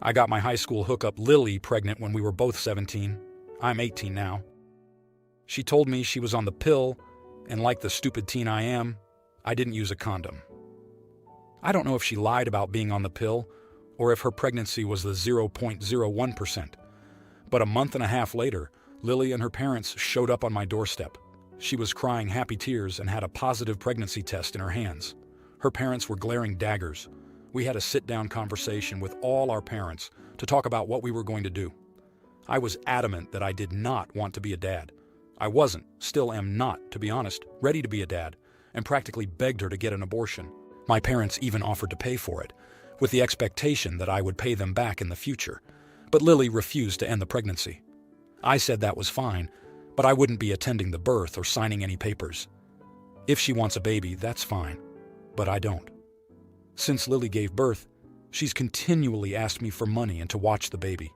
I got my high school hookup Lily pregnant when we were both 17. I'm 18 now. She told me she was on the pill, and like the stupid teen I am, I didn't use a condom. I don't know if she lied about being on the pill or if her pregnancy was the 0.01%. But a month and a half later, Lily and her parents showed up on my doorstep. She was crying happy tears and had a positive pregnancy test in her hands. Her parents were glaring daggers. We had a sit-down conversation with all our parents to talk about what we were going to do. I was adamant that I did not want to be a dad. I wasn't, still am not, to be honest, ready to be a dad, and practically begged her to get an abortion. My parents even offered to pay for it, with the expectation that I would pay them back in the future. But Lily refused to end the pregnancy. I said that was fine, but I wouldn't be attending the birth or signing any papers. If she wants a baby, that's fine, but I don't. Since Lily gave birth, she's continually asked me for money and to watch the baby.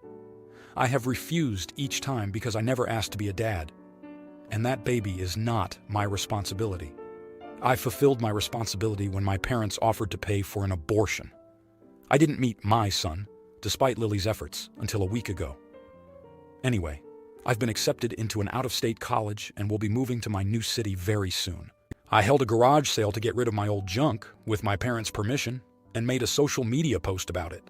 I have refused each time because I never asked to be a dad. And that baby is not my responsibility. I fulfilled my responsibility when my parents offered to pay for an abortion. I didn't meet my son, despite Lily's efforts, until a week ago. Anyway, I've been accepted into an out-of-state college and will be moving to my new city very soon. I held a garage sale to get rid of my old junk, with my parents' permission, and made a social media post about it.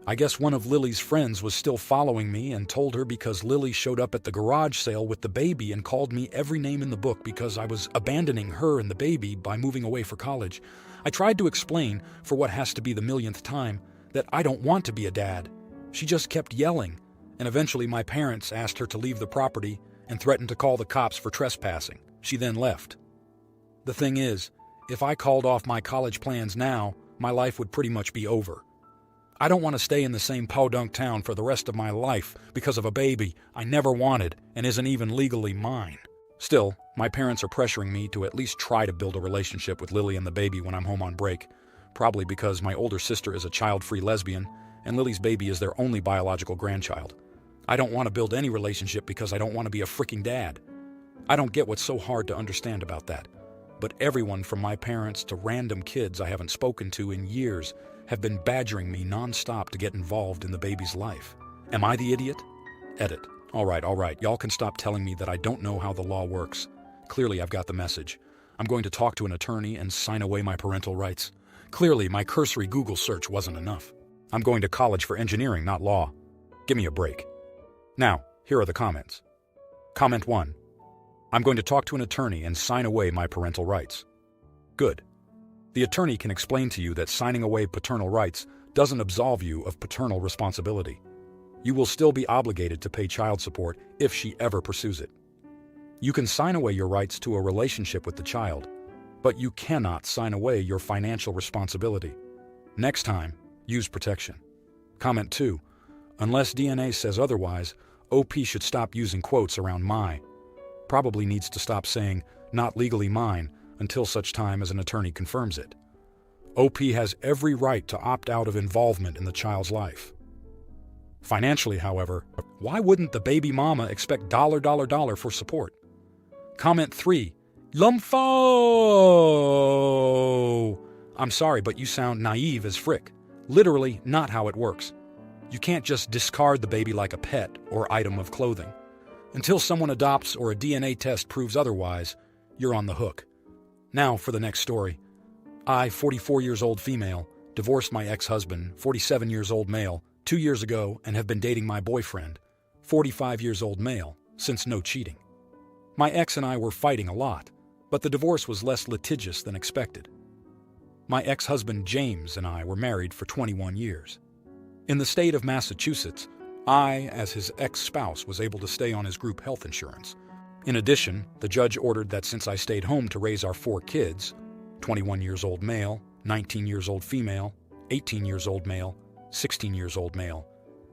I guess one of Lily's friends was still following me and told her because Lily showed up at the garage sale with the baby and called me every name in the book because I was abandoning her and the baby by moving away for college. I tried to explain, for what has to be the millionth time, that I don't want to be a dad. She just kept yelling, and eventually my parents asked her to leave the property and threatened to call the cops for trespassing. She then left. The thing is, if I called off my college plans now, my life would pretty much be over. I don't want to stay in the same podunk town for the rest of my life because of a baby I never wanted and isn't even legally mine. Still, my parents are pressuring me to at least try to build a relationship with Lily and the baby when I'm home on break, probably because my older sister is a child-free lesbian and Lily's baby is their only biological grandchild. I don't want to build any relationship because I don't want to be a freaking dad. I don't get what's so hard to understand about that. But everyone from my parents to random kids I haven't spoken to in years have been badgering me nonstop to get involved in the baby's life. Am I the idiot? Edit. All right. Y'all can stop telling me that I don't know how the law works. Clearly, I've got the message. I'm going to talk to an attorney and sign away my parental rights. Clearly, my cursory Google search wasn't enough. I'm going to college for engineering, not law. Give me a break. Now, here are the comments. Comment 1. I'm going to talk to an attorney and sign away my parental rights. Good. The attorney can explain to you that signing away paternal rights doesn't absolve you of paternal responsibility. You will still be obligated to pay child support if she ever pursues it. You can sign away your rights to a relationship with the child, but you cannot sign away your financial responsibility. Next time, use protection. Comment 2. Unless DNA says otherwise, OP should stop using quotes around my. Probably needs to stop saying, not legally mine, until such time as an attorney confirms it. OP has every right to opt out of involvement in the child's life. Financially, however, why wouldn't the baby mama expect $$ for support? Comment 3. Lumpho! I'm sorry, but you sound naive as frick. Literally not how it works. You can't just discard the baby like a pet or item of clothing. Until someone adopts or a DNA test proves otherwise, you're on the hook. Now for the next story. I, 44 years old female, divorced my ex-husband, 47 years old male, 2 years ago and have been dating my boyfriend, 45 years old male, since no cheating. My ex and I were fighting a lot, but the divorce was less litigious than expected. My ex-husband James and I were married for 21 years. In the state of Massachusetts, I, as his ex-spouse, was able to stay on his group health insurance. In addition, the judge ordered that since I stayed home to raise our 4 kids, 21 years old male, 19 years old female, 18 years old male, 16 years old male,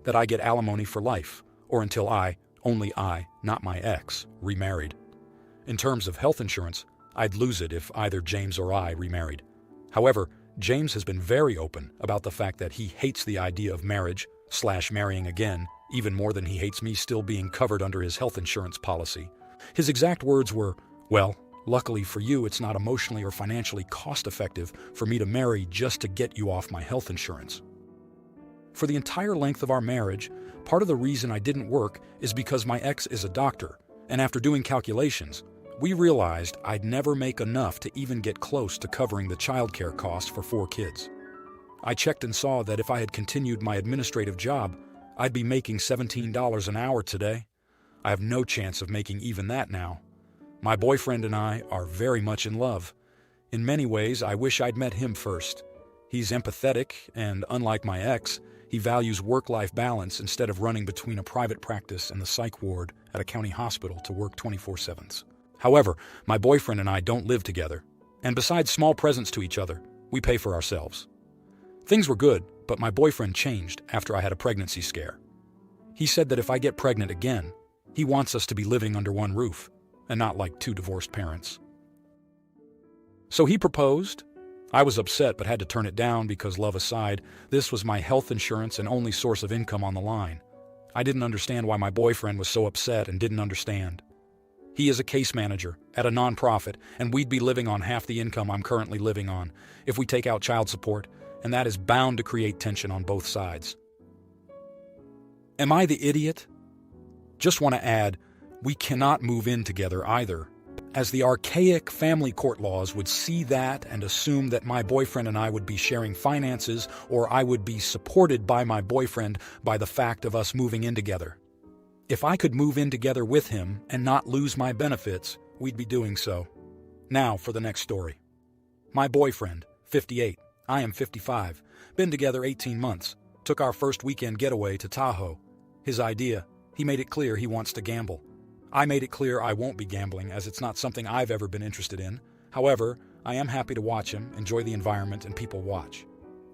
that I get alimony for life, or until I, only I, not my ex, remarried. In terms of health insurance, I'd lose it if either James or I remarried. However, James has been very open about the fact that he hates the idea of marriage/marrying again, even more than he hates me still being covered under his health insurance policy. His exact words were, "Well, luckily for you, it's not emotionally or financially cost-effective for me to marry just to get you off my health insurance." For the entire length of our marriage, part of the reason I didn't work is because my ex is a doctor, and after doing calculations, we realized I'd never make enough to even get close to covering the childcare costs for 4 kids. I checked and saw that if I had continued my administrative job, I'd be making $17 an hour today. I have no chance of making even that now. My boyfriend and I are very much in love. In many ways, I wish I'd met him first. He's empathetic, and unlike my ex, he values work-life balance instead of running between a private practice and the psych ward at a county hospital to work 24/7s. However, my boyfriend and I don't live together, and besides small presents to each other, we pay for ourselves. Things were good, but my boyfriend changed after I had a pregnancy scare. He said that if I get pregnant again, he wants us to be living under one roof, and not like 2 divorced parents. So he proposed. I was upset but had to turn it down because, love aside, this was my health insurance and only source of income on the line. I didn't understand why my boyfriend was so upset and didn't understand. He is a case manager at a nonprofit, and we'd be living on half the income I'm currently living on if we take out child support, and that is bound to create tension on both sides. Am I the idiot? Just want to add, we cannot move in together either, as the archaic family court laws would see that and assume that my boyfriend and I would be sharing finances, or I would be supported by my boyfriend by the fact of us moving in together. If I could move in together with him and not lose my benefits, we'd be doing so. Now for the next story. My boyfriend, 58, I am 55, been together 18 months, took our first weekend getaway to Tahoe. His idea, he made it clear he wants to gamble. I made it clear I won't be gambling as it's not something I've ever been interested in. However, I am happy to watch him, enjoy the environment, and people watch.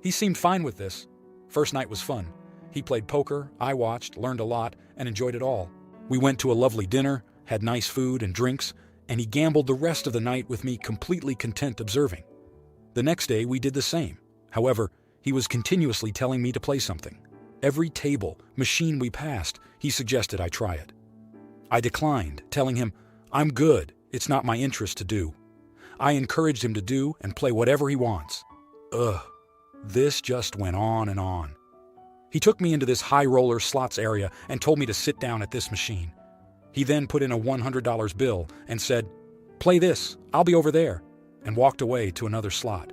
He seemed fine with this. First night was fun. He played poker, I watched, learned a lot, and enjoyed it all. We went to a lovely dinner, had nice food and drinks, and he gambled the rest of the night with me completely content observing. The next day we did the same. However, he was continuously telling me to play something. Every table, machine we passed, he suggested I try it. I declined, telling him, I'm good, it's not my interest to do. I encouraged him to do and play whatever he wants. This just went on and on. He took me into this high roller slots area and told me to sit down at this machine. He then put in a $100 bill and said, play this, I'll be over there, and walked away to another slot.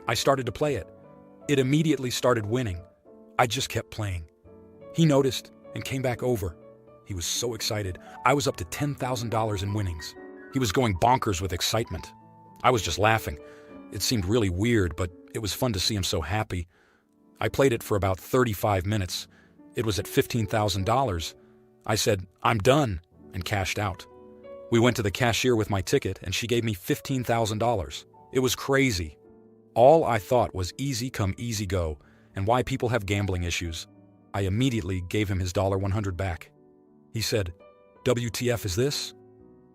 I started to play it. It immediately started winning. I just kept playing. He noticed and came back over. He was so excited. I was up to $10,000 in winnings. He was going bonkers with excitement. I was just laughing. It seemed really weird, but it was fun to see him so happy. I played it for about 35 minutes. It was at $15,000. I said, I'm done, and cashed out. We went to the cashier with my ticket, and she gave me $15,000. It was crazy. All I thought was easy come, easy go, and why people have gambling issues. I immediately gave him his $100 back. He said, WTF is this?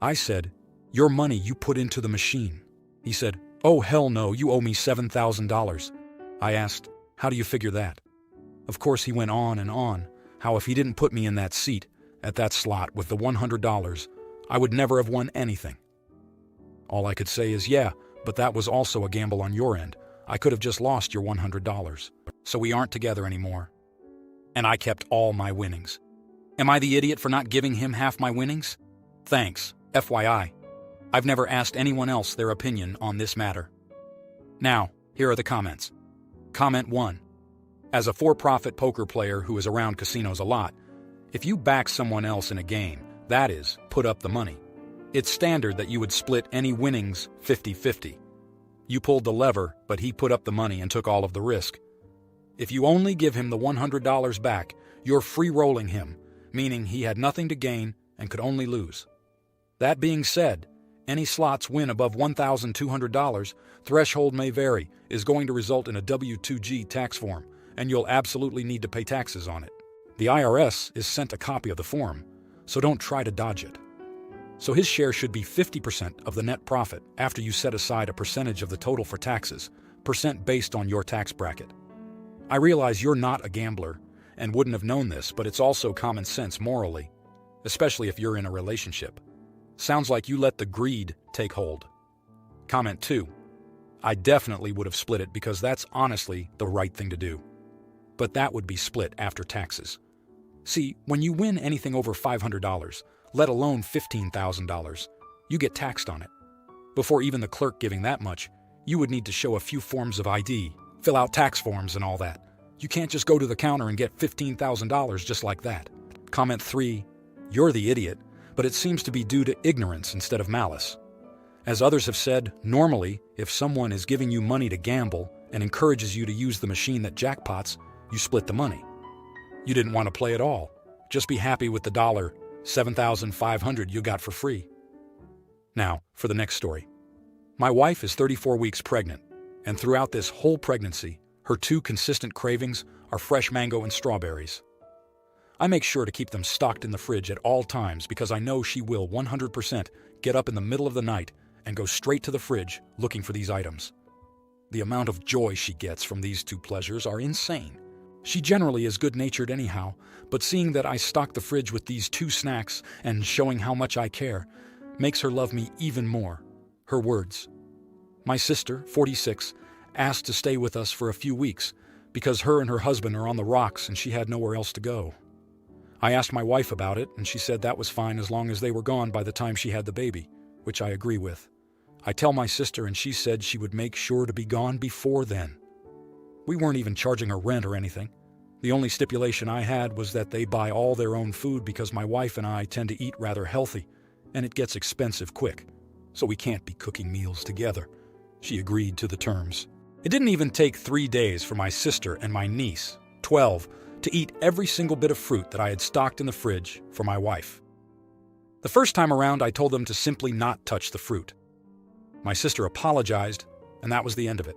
I said, your money you put into the machine. He said, oh hell no, you owe me $7,000. I asked, how do you figure that? Of course he went on and on, how if he didn't put me in that seat, at that slot with the $100, I would never have won anything. All I could say is, yeah, but that was also a gamble on your end. I could have just lost your $100. So we aren't together anymore. And I kept all my winnings. Am I the idiot for not giving him half my winnings? Thanks, FYI. I've never asked anyone else their opinion on this matter. Now, here are the comments. Comment 1. As a for-profit poker player who is around casinos a lot, if you back someone else in a game, that is, put up the money, it's standard that you would split any winnings 50-50. You pulled the lever, but he put up the money and took all of the risk. If you only give him the $100 back, you're free-rolling him, meaning he had nothing to gain and could only lose. That being said, any slots win above $1,200, threshold may vary, is going to result in a W-2G tax form, and you'll absolutely need to pay taxes on it. The IRS is sent a copy of the form, so don't try to dodge it. So his share should be 50% of the net profit after you set aside a percentage of the total for taxes, percent based on your tax bracket. I realize you're not a gambler and wouldn't have known this, but it's also common sense morally, especially if you're in a relationship. Sounds like you let the greed take hold. Comment 2. I definitely would have split it because that's honestly the right thing to do. but that would be split after taxes. See, when you win anything over $500, let alone $15,000, you get taxed on it. Before even the clerk giving that much, you would need to show a few forms of ID, fill out tax forms and all that. You can't just go to the counter and get $15,000 just like that. Comment 3. You're the idiot, but it seems to be due to ignorance instead of malice. As others have said, normally, if someone is giving you money to gamble and encourages you to use the machine that jackpots, you split the money. You didn't want to play at all. Just be happy with the $7,500 you got for free. Now, for the next story. My wife is 34 weeks pregnant, and throughout this whole pregnancy, her two consistent cravings are fresh mango and strawberries. I make sure to keep them stocked in the fridge at all times because I know she will 100% get up in the middle of the night and go straight to the fridge looking for these items. The amount of joy she gets from these two pleasures are insane. She generally is good-natured anyhow, but seeing that I stock the fridge with these two snacks and showing how much I care makes her love me even more. Her words. My sister, 46, asked to stay with us for a few weeks because her and her husband are on the rocks and she had nowhere else to go. I asked my wife about it and she said that was fine as long as they were gone by the time she had the baby, which I agree with. I tell my sister and she said she would make sure to be gone before then. We weren't even charging her rent or anything. The only stipulation I had was that they buy all their own food because my wife and I tend to eat rather healthy, and it gets expensive quick, so we can't be cooking meals together. She agreed to the terms. It didn't even take 3 days for my sister and my niece, 12, to eat every single bit of fruit that I had stocked in the fridge for my wife. The first time around, I told them to simply not touch the fruit. My sister apologized, and that was the end of it.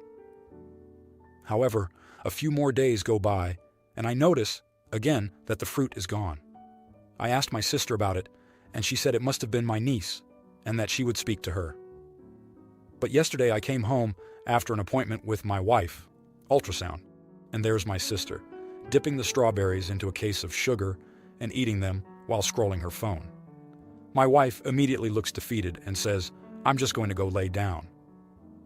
However, a few more days go by, and I notice, again, that the fruit is gone. I asked my sister about it, and she said it must have been my niece, and that she would speak to her. But yesterday I came home after an appointment with my wife, ultrasound, and there's my sister, dipping the strawberries into a case of sugar and eating them while scrolling her phone. My wife immediately looks defeated and says, "I'm just going to go lay down."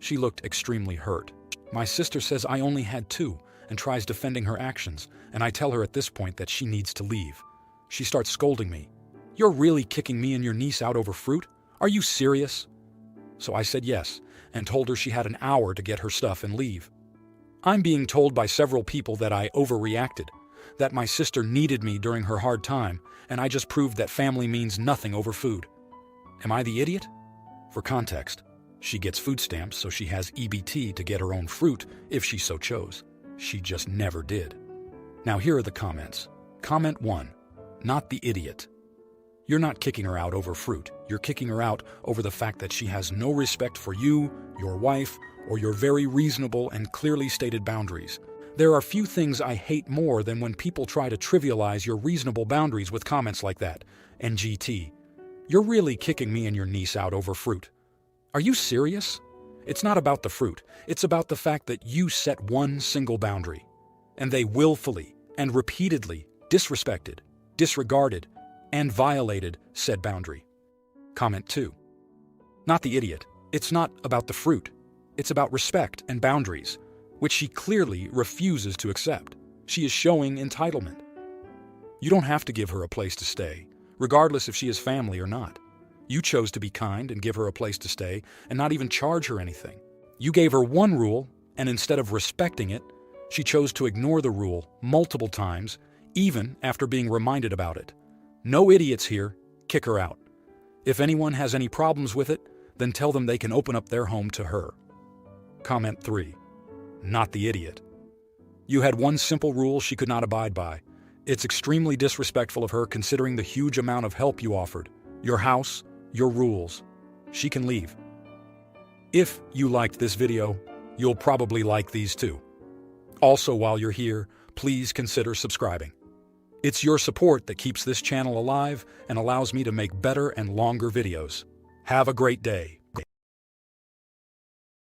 She looked extremely hurt. My sister says I only had 2 and tries defending her actions, and I tell her at this point that she needs to leave. She starts scolding me. "You're really kicking me and your niece out over fruit? Are you serious?" So I said yes, and told her she had an hour to get her stuff and leave. I'm being told by several people that I overreacted, that my sister needed me during her hard time, and I just proved that family means nothing over food. Am I the idiot? For context, she gets food stamps, so she has EBT to get her own fruit if she so chose. She just never did. Now here are the comments. Comment 1. Not the idiot. You're not kicking her out over fruit. You're kicking her out over the fact that she has no respect for you, your wife, or your very reasonable and clearly stated boundaries. There are few things I hate more than when people try to trivialize your reasonable boundaries with comments like that. NGT. You're really kicking me and your niece out over fruit. Are you serious? It's not about the fruit. It's about the fact that you set one single boundary, and they willfully and repeatedly disrespected, disregarded, and violated said boundary. Comment 2. Not the idiot. It's not about the fruit. It's about respect and boundaries, which she clearly refuses to accept. She is showing entitlement. You don't have to give her a place to stay, regardless if she is family or not. You chose to be kind and give her a place to stay and not even charge her anything. You gave her one rule, and instead of respecting it, she chose to ignore the rule multiple times, even after being reminded about it. No idiots here. Kick her out. If anyone has any problems with it, then tell them they can open up their home to her. Comment 3. Not the idiot. You had one simple rule she could not abide by. It's extremely disrespectful of her considering the huge amount of help you offered. Your house, your rules. She can leave. If you liked this video, you'll probably like these too. Also, while you're here, please consider subscribing. It's your support that keeps this channel alive and allows me to make better and longer videos. Have a great day.